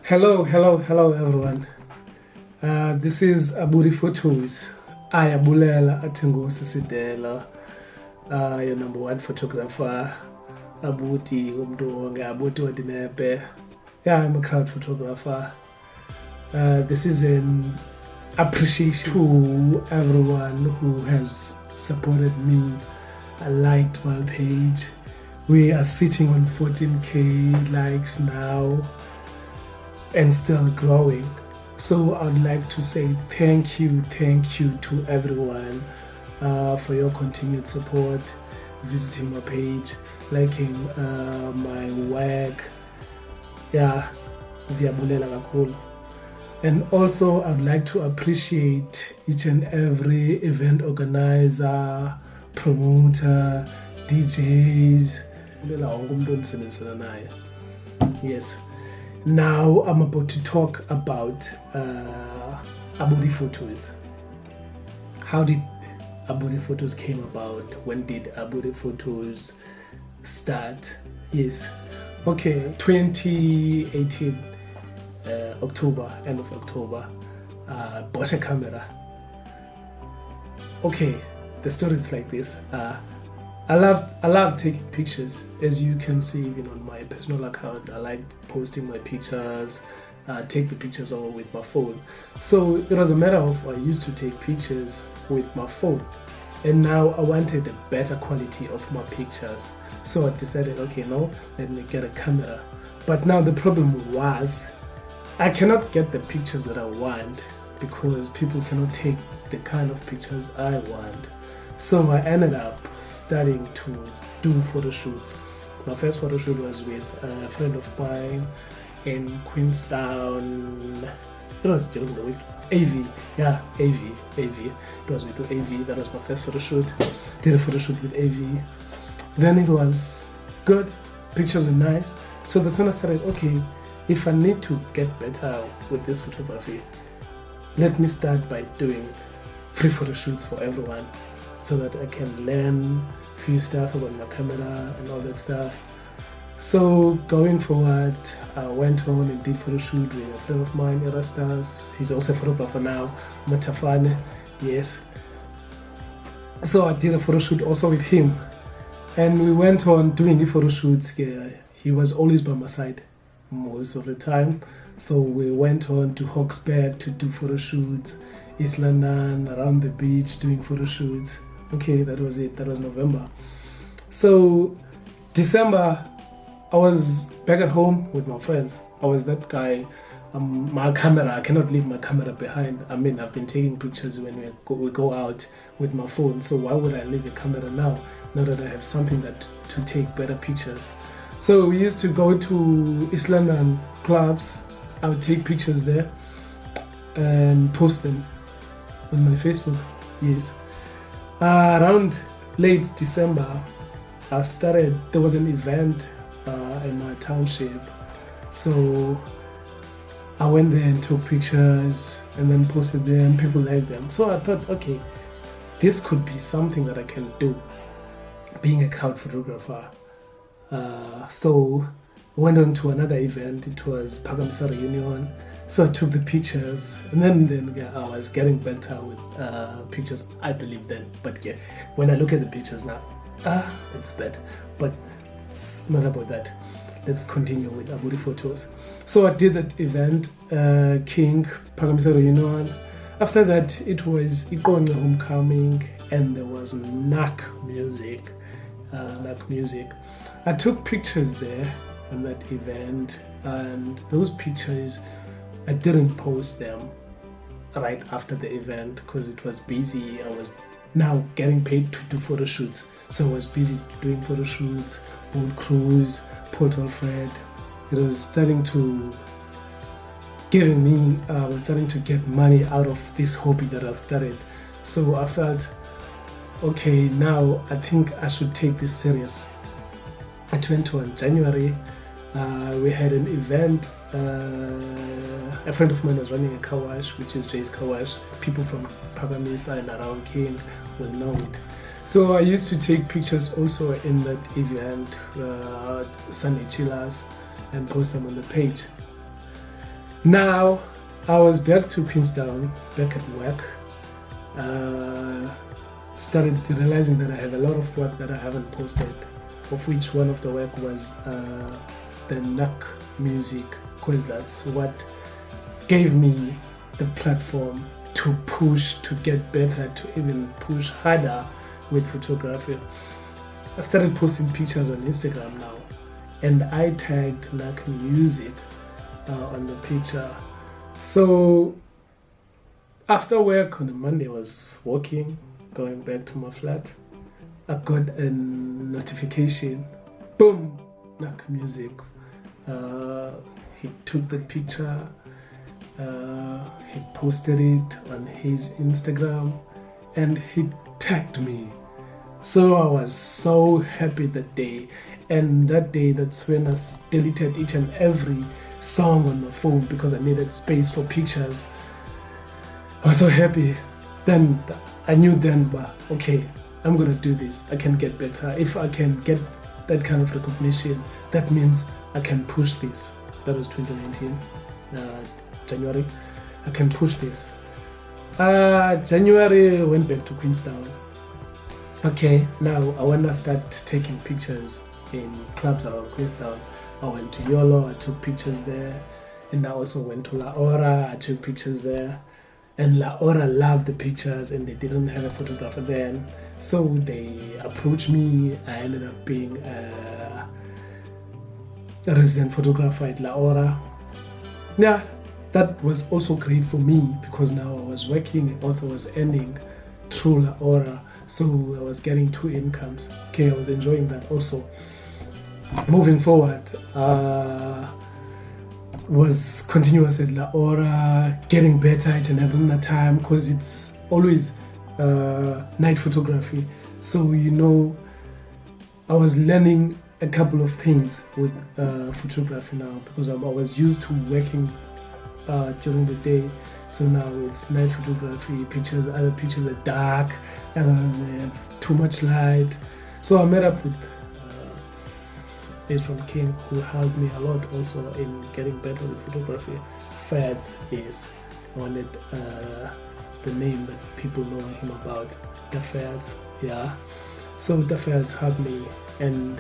Hello everyone. This is AbutiFotoz. Ayabulela Atengosi Sidela. Your number one photographer. Abuti Abuti Wadinepe. Yeah, I'm a crowd photographer. This is an appreciation to everyone who has supported me, liked my page. We are sitting on 14k likes now and still growing. So I'd like to say thank you to everyone for your continued support, visiting my page, liking my work. Yeah, diyabulela kakhulu. And also I'd like to appreciate each and every event organizer, promoter, DJs. Yes. Now I'm about to talk about AbutiFotoz. How did AbutiFotoz came about? When did AbutiFotoz start? Yes. Okay, 2018 October, end of October. Bought a camera. Okay, the story is like this. I love taking pictures, as you can see even on my personal account. I like posting my pictures, take the pictures over with my phone. So it was a matter of I used to take pictures with my phone, and now I wanted a better quality of my pictures. So I decided, okay, now let me get a camera. But now the problem was I cannot get the pictures that I want because people cannot take the kind of pictures I want. So I ended up starting to do photo shoots. My first photo shoot was with a friend of mine in Queenstown. It was during the week. AV. It was with AV. That was my first photo shoot. Did a photo shoot with AV. Then it was good. Pictures were nice. So that's when I started, okay, if I need to get better with this photography, let me start by doing free photo shoots for everyone, so that I can learn a few stuff about my camera and all that stuff. So going forward, I went on and did photo shoot with a friend of mine, Erastas. He's also a photographer now, Matafane, yes. So I did a photo shoot also with him, and we went on doing the photo shoots. He was always by my side most of the time. So we went on to Hawksberg to do photo shoots, East London, around the beach doing photo shoots. Okay, that was it. That was November. So December, I was back at home with my friends. I was that guy. My camera, I cannot leave my camera behind. I mean, I've been taking pictures when we go out with my phone. So why would I leave a camera now that I have something that to take better pictures? So we used to go to East London clubs. I would take pictures there and post them on my Facebook. Yes. Around late December, there was an event in my township. So I went there and took pictures and then posted them. People liked them. So I thought, okay, this could be something that I can do, being a crowd photographer. So I went on to another event. It was Phakamisa reunion. So I took the pictures, and then I was getting better with pictures, I believe then. But yeah, when I look at the pictures now, it's bad. But it's not about that. Let's continue with AbutiFotoz. So I did that event, King Phakamisa reunion. After that, it was Ikonga homecoming, and there was knack music. I took pictures there on that event, and those pictures I didn't post them right after the event because it was busy. I was now getting paid to do photo shoots, so I was busy doing photo shoots, boat cruise, Port Alfred. It was starting to I was starting to get money out of this hobby that I started. So I felt, okay, now I think I should take this serious. I went to January. We had an event. A friend of mine was running a car wash, which is Jay's Car Wash. People from Phakamisa and around King will know it. So I used to take pictures also in that event, Sunday Chillers, and post them on the page. Now I was back to Queenstown, back at work. Started realizing that I have a lot of work that I haven't posted, of which one of the work was the NAC music, because that's what gave me the platform to push, to get better, to even push harder with photography. I started posting pictures on Instagram now, and I tagged NAC music on the picture. So after work on a Monday, I was walking, going back to my flat. I got a notification, boom, NAC music. He took the picture, he posted it on his Instagram, and he tagged me. So I was so happy that day. And that day, that's when I deleted each and every song on my phone because I needed space for pictures. I was so happy. Then I knew then, okay, I'm gonna do this. I can get better. If I can get that kind of recognition, that means I can push this. That was 2019, January. I can push this. January, I went back to Queenstown. Okay, now I want to start taking pictures in clubs around Queenstown. I went to Yolo, I took pictures there, and I also went to La Ora, I took pictures there. And La Ora loved the pictures, and they didn't have a photographer then, so they approached me. I ended up being a resident photographer at La Ora. Yeah, that was also great for me because now I was working and also was earning through La Ora, so I was getting two incomes. Okay, I was enjoying that also. Moving forward, was continuous at La Ora, getting better each and every time because it's always night photography. So I was learning a couple of things with photography now because I was used to working during the day. So now it's night photography. Other pictures are dark, others have too much light. So I met up with from King, who helped me a lot also in getting better with photography. Fads is wanted the name that people know him about. The Fads, yeah. So the Fads helped me, and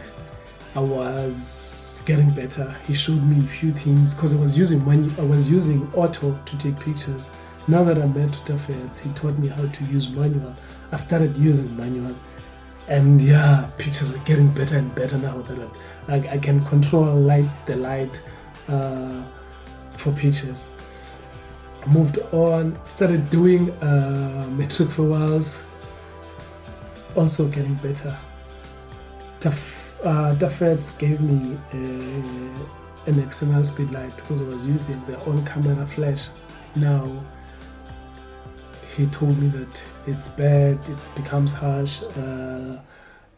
I was getting better. He showed me a few things because I was using auto to take pictures. Now that I met the Fads, he taught me how to use manual. I started using manual, and yeah, pictures were getting better and better now that I can control the light for pictures. Moved on, started doing metric for whiles, also getting better. The Feds gave me an external speed light because I was using the on-camera flash. Now he told me that it's bad, it becomes harsh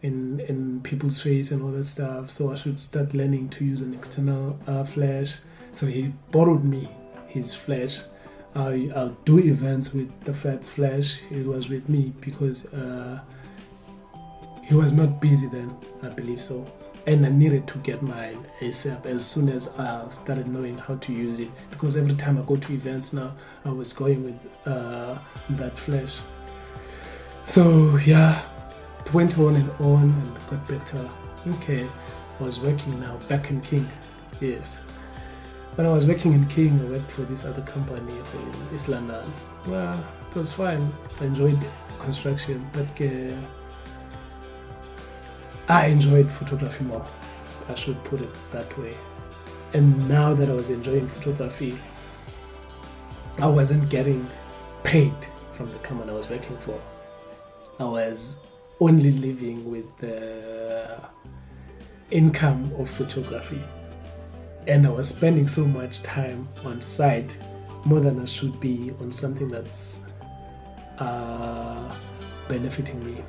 in people's face and all that stuff, so I should start learning to use an external flash. So he borrowed me his flash. I'll do events with the Fed's flash. It was with me because he was not busy then, I believe so, and I needed to get mine ASAP as soon as I started knowing how to use it, because every time I go to events now I was going with that flash. So yeah, it went on and got better. Okay, I was working now back in King. Yes, when I was working in King, I worked for this other company in East London. Well, it was fine. I enjoyed construction, but I enjoyed photography more. I should put it that way. And now that I was enjoying photography, I wasn't getting paid from the company I was working for. I was only living with the income of photography, and I was spending so much time on site, more than I should be on something that's benefiting me.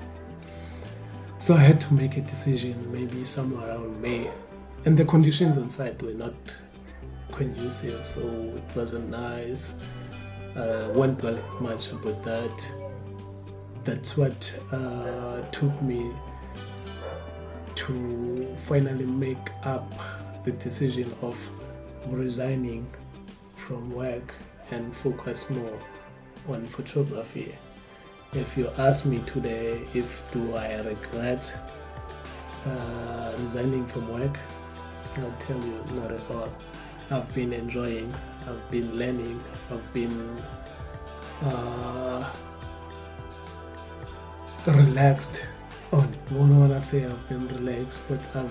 So I had to make a decision maybe somewhere around May, and the conditions on site were not conducive, so it wasn't nice. Won't dwell much about that. that's what took me to finally make up the decision of resigning from work and focus more on photography. If you ask me today if do I regret resigning from work, I'll tell you not at all. I've been enjoying, I've been learning, I've been relaxed. Oh, I don't want to say I've been relaxed, but I've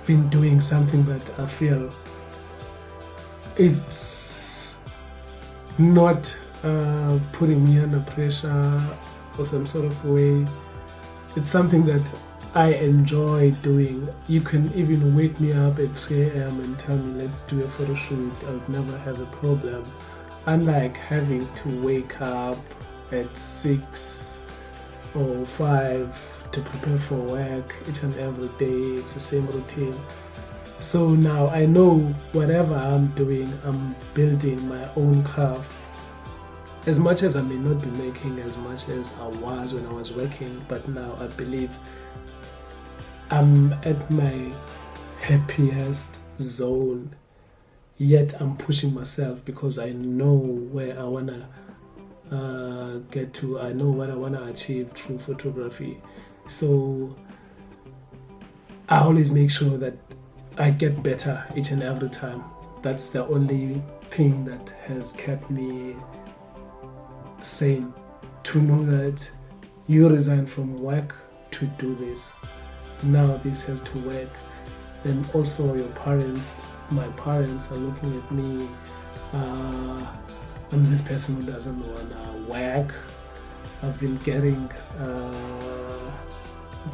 been doing something that I feel it's not putting me under pressure or some sort of way. It's something that I enjoy doing. You can even wake me up at 3 a.m. and tell me let's do a photo shoot. I would never have a problem. Unlike having to wake up at 6 or 5 to prepare for work each and every day, it's the same routine. So now I know whatever I'm doing, I'm building my own craft. As much as I may not be making as much as I was when I was working, but now I believe I'm at my happiest zone. Yet I'm pushing myself because I know where I wanna get to. I know what I wanna achieve through photography. So I always make sure that I get better each and every time. That's the only thing that has kept me sane, to know that you resign from work to do this. Now this has to work. And also your parents, my parents are looking at me. I'm this person who doesn't want to work. I've been getting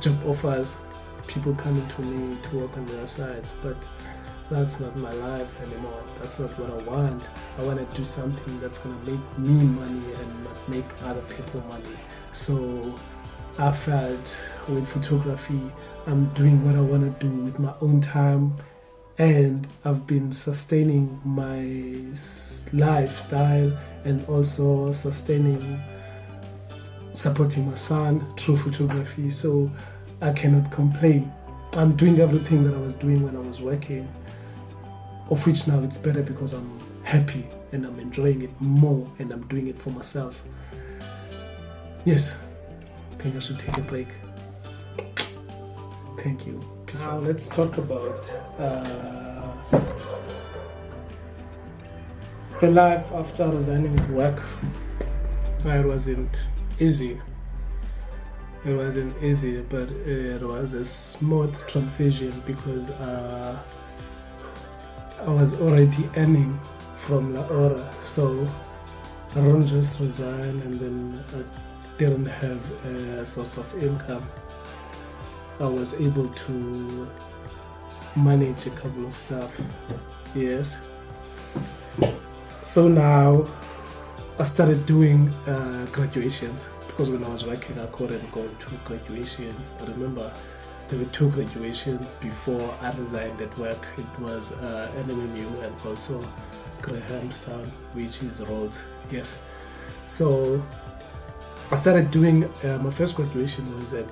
job offers, people coming to me to work on their sides, but that's not my life anymore. That's not what I want. I want to do something that's going to make me money and not make other people money. So I felt with photography, I'm doing what I want to do with my own time, and I've been sustaining my lifestyle and also supporting my son through photography. So I cannot complain. I'm doing everything that I was doing when I was working, of which now it's better because I'm happy and I'm enjoying it more and I'm doing it for myself. Yes, I think I should take a break. Thank you. Peace out. Let's talk about the life after resigning work. It wasn't easy. It wasn't easy, but it was a smooth transition because I was already earning from La Hora, so I don't just resign and then I didn't have a source of income. I was able to manage a couple of stuff. Yes. So now I started doing graduations, because when I was working I couldn't go to graduations. I remember there were 2 graduations before I resigned at work. It was NMMU and also Grahamstown, which is Rhodes. Yes. So I started doing my first graduation was at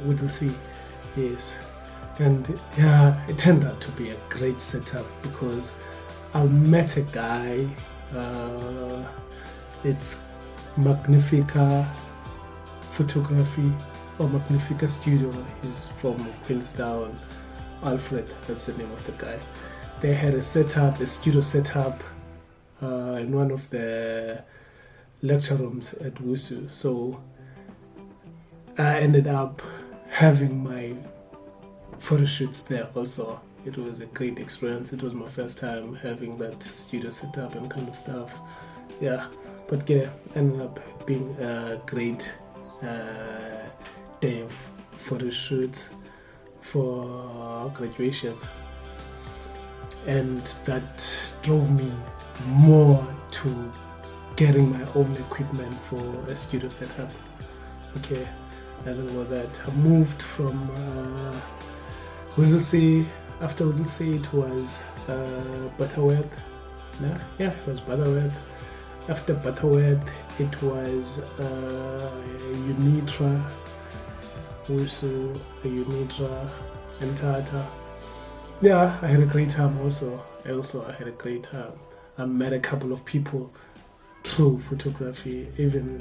Whittlesea. Yes. And yeah, it turned out to be a great setup because I met a guy. It's Magnifica Photography or Magnifica Studio. He's from Queenstown. Alfred, that's the name of the guy. They had a studio setup in one of the lecture rooms at WUSU. So I ended up having my photo shoots there also. It was a great experience. It was my first time having that studio setup and kind of stuff. Yeah, but yeah, ended up being a great day of photo shoots for graduations, and that drove me more to getting my own equipment for a studio setup. Okay, and then with that I moved from Whittlesea. After Whittlesea it was Butterworth. Yeah, it was Butterworth. After Butterworth, it was Unitra, Wusu, Unitra, and Tata. Yeah, I had a great time also. I had a great time. I met a couple of people through photography. Even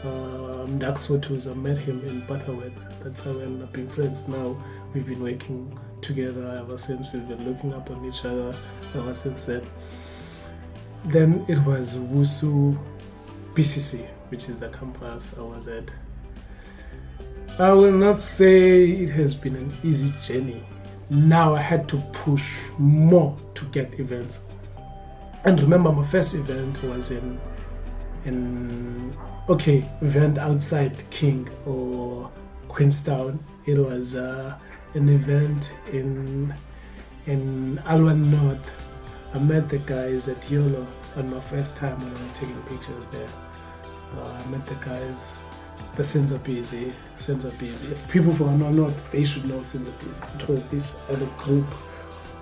AbutiFotoz, I met him in Butterworth. That's how we ended up being friends. Now we've been working together ever since. We've been looking up on each other ever since then. Then it was Wusu BCC, which is the campus I was at. I will not say it has been an easy journey. Now I had to push more to get events. And remember, my first event was event outside King or Queenstown. It was an event in Alwan North. I met the guys at YOLO on my first time when I was taking pictures there. I met the guys, the Senza Busy. If people from Alwan North, they should know Senza Busy. It was this other group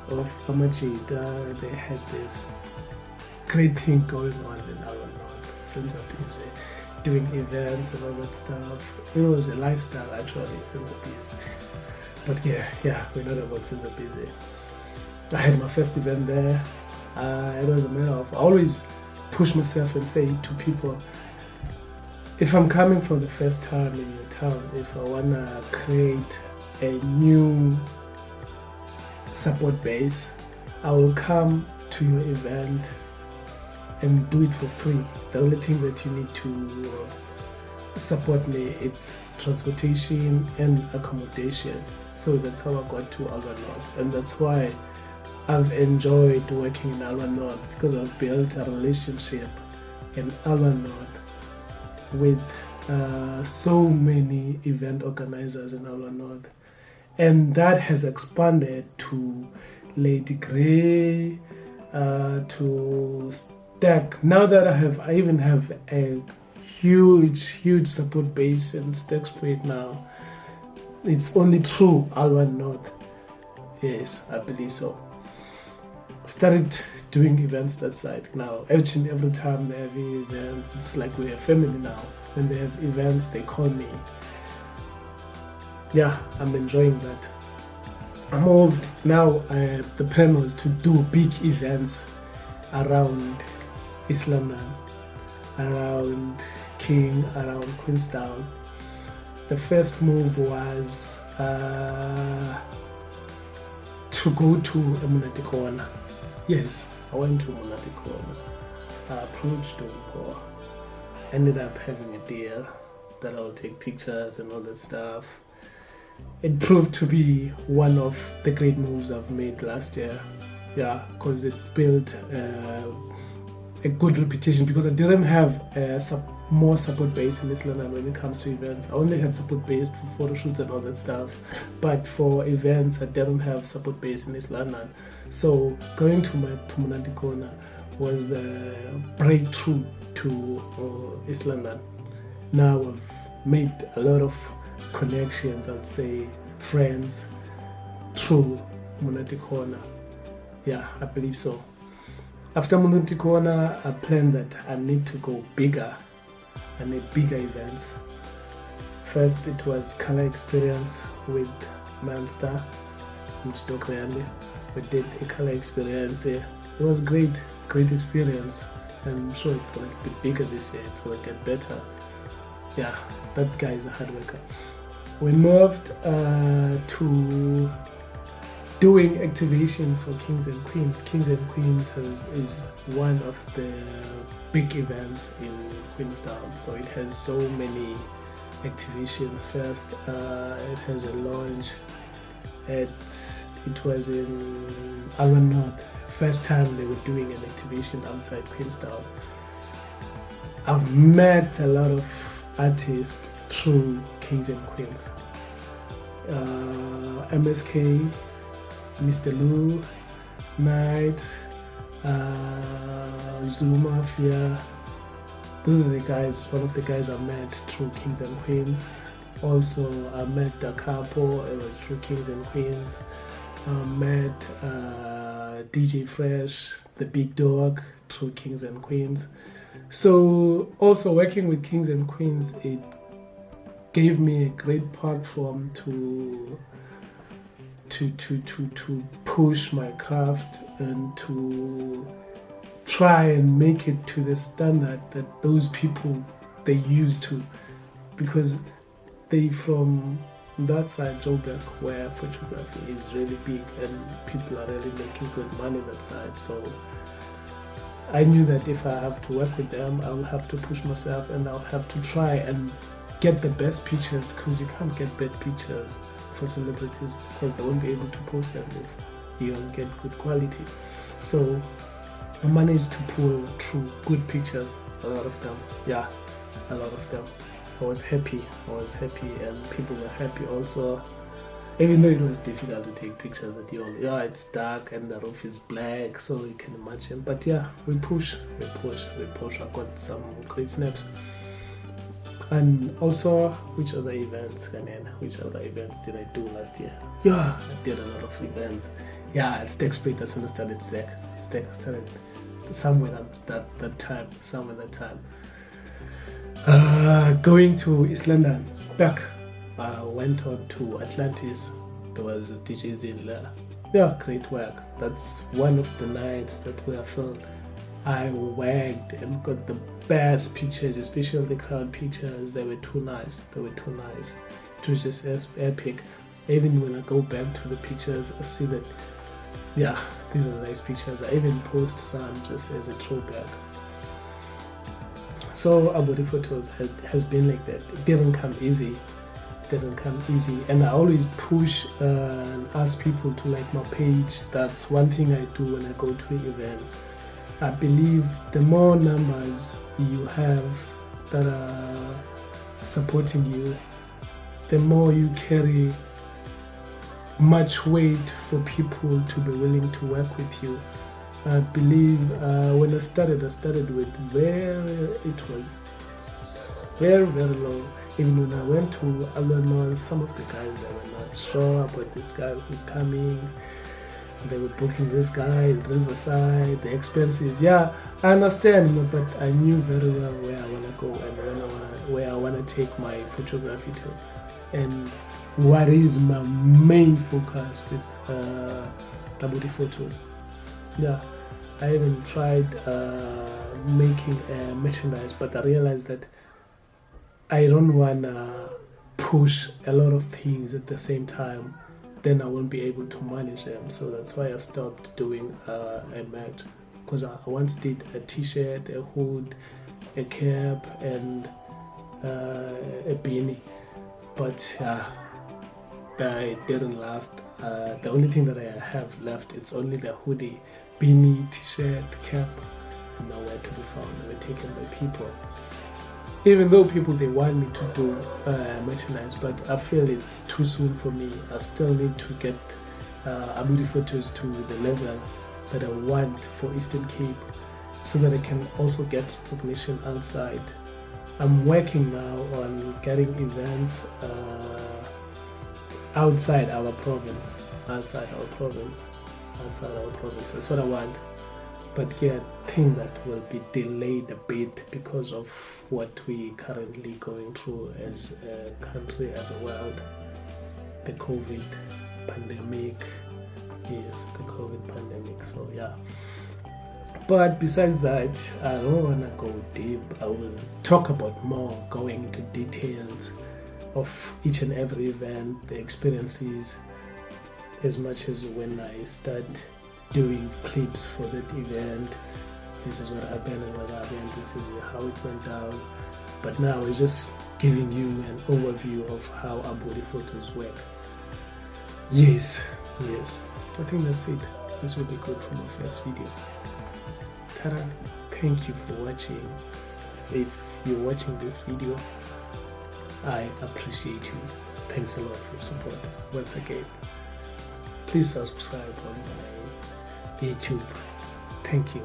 of Amachita. They had this great thing going on in Alwan North, Senza Busy, doing events and all that stuff. It was a lifestyle actually, Senza Busy. But yeah, we're not about Senza Busy. I had my first event there. It was a matter of, I always push myself and say to people, if I'm coming for the first time in your town, if I wanna create a new support base, I will come to your event and do it for free. The only thing that you need to support me, it's transportation and accommodation. So that's how I got to Alwan North, and that's why I've enjoyed working in Alwan North, because I've built a relationship in Alwan North with so many event organizers in Alwan North, and that has expanded to Lady Grey, to Stack. Now that I even have a huge support base in Stack Street now. It's only through Alwan North. Yes, I believe so. Started doing events that side now. Each and every time they have events, it's like we're a family now. When they have events, they call me. Yeah, I'm enjoying that. I moved now. The plan was to do big events around East London, around King, around Queenstown. The first move was to go to Munatikona. Yes, I went to Munatikona. I approached them, ended up having a deal that I'll take pictures and all that stuff. It proved to be one of the great moves I've made last year. Yeah, because it built a good reputation, because I didn't have more support base in East London when it comes to events. I only had support base for photo shoots and all that stuff, but for events I didn't have support base in East London. So going to Munatikona was the breakthrough to East London. Now I've made a lot of connections, I'd say friends, through Munatikona. Yeah, I believe so. After Munatikona, I planned that I need to go bigger. I need bigger events. First, it was color experience with Manster, we did a color experience here. It was great experience. I'm sure it's going to be bigger this year. It's going to get better. Yeah, that guy is a hard worker. We moved to doing activations for Kings and Queens. Kings and Queens is one of the big events in Queenstown, so it has so many activations. First, it has a launch. It was in Alwan North. First time they were doing an activation outside Queenstown. I've met a lot of artists through Kings and Queens. MSK, Mr. Lou, Knight, Zulu Mafia. Those are the guys, one of the guys I met through Kings and Queens. Also, I met Da Capo, it was through Kings and Queens. I met DJ Fresh, the Big Dog, through Kings and Queens. So also working with kings and queens, it gave me a great platform to push my craft and to try and make it to the standard that those people they used to, because they from that side, Joburg, where photography is really big and people are really making good money that side. So I knew that if I have to work with them, I will have to push myself and I'll have to try and get the best pictures, because you can't get bad pictures for celebrities because they won't be able to post them if you don't get good quality. So I managed to pull through good pictures, a lot of them. Yeah, a lot of them. I was happy and people were happy also, even though it was difficult to take pictures at all. Yeah, it's dark and the roof is black, so you can imagine. But yeah, we push. I got some great snaps. And also, which other events did I do last year? Yeah, I did a lot of events. Yeah, it's Tech Split. That's when I started Tech. I started somewhere that time. Going to East London, back. Went on to Atlantis. There was DJs in there. Yeah, great work. That's one of the nights that we are filmed. I wagged and got the best pictures, especially the crowd pictures. They were too nice. It was just epic. Even when I go back to the pictures, I see that, yeah, these are nice pictures. I even post some just as a throwback. So AbutiFotoz has been like that. It didn't come easy. And I always push and ask people to like my page. That's one thing I do when I go to events. I believe the more numbers you have that are supporting you, the more you carry much weight for people to be willing to work with you. I believe when I started with it was very, very low. Even when I went to Alano, some of the guys that were not sure about this guy who's coming. They were booking this guy in Riverside, the expenses. Yeah, I understand, but I knew very well where I want to go and where I want to take my photography to, and what is my main focus with AbutiFotoz. Yeah, I even tried making merchandise, but I realized that I don't want to push a lot of things at the same time. Then I won't be able to manage them. So that's why I stopped doing a merch, because I once did a t-shirt, a hood, a cap, and a beanie, but it didn't last. The only thing that I have left, it's only the hoodie, beanie, t-shirt, cap, and nowhere to be found. They were taken by people. Even though people, they want me to do merchandise, but I feel it's too soon for me. I still need to get AbutiFotoz to the level that I want for Eastern Cape, so that I can also get recognition outside. I'm working now on getting events outside our province. That's what I want. But yeah, I think that will be delayed a bit because of what we currently going through as a country, as a world. The COVID pandemic. Yes, the COVID pandemic. So yeah. But besides that, I don't want to go deep. I will talk about more, going into details of each and every event, the experiences, as much as when I start doing clips for that event. This is what happened and what happened, this is how it went down. But now we're just giving you an overview of how AbutiFotoz work. Yes, I think that's it. This will be good for my first video. Ta-da! Thank you for watching. If you're watching this video, I appreciate you. Thanks a lot for your support. Once again, please subscribe on my YouTube. Thank you.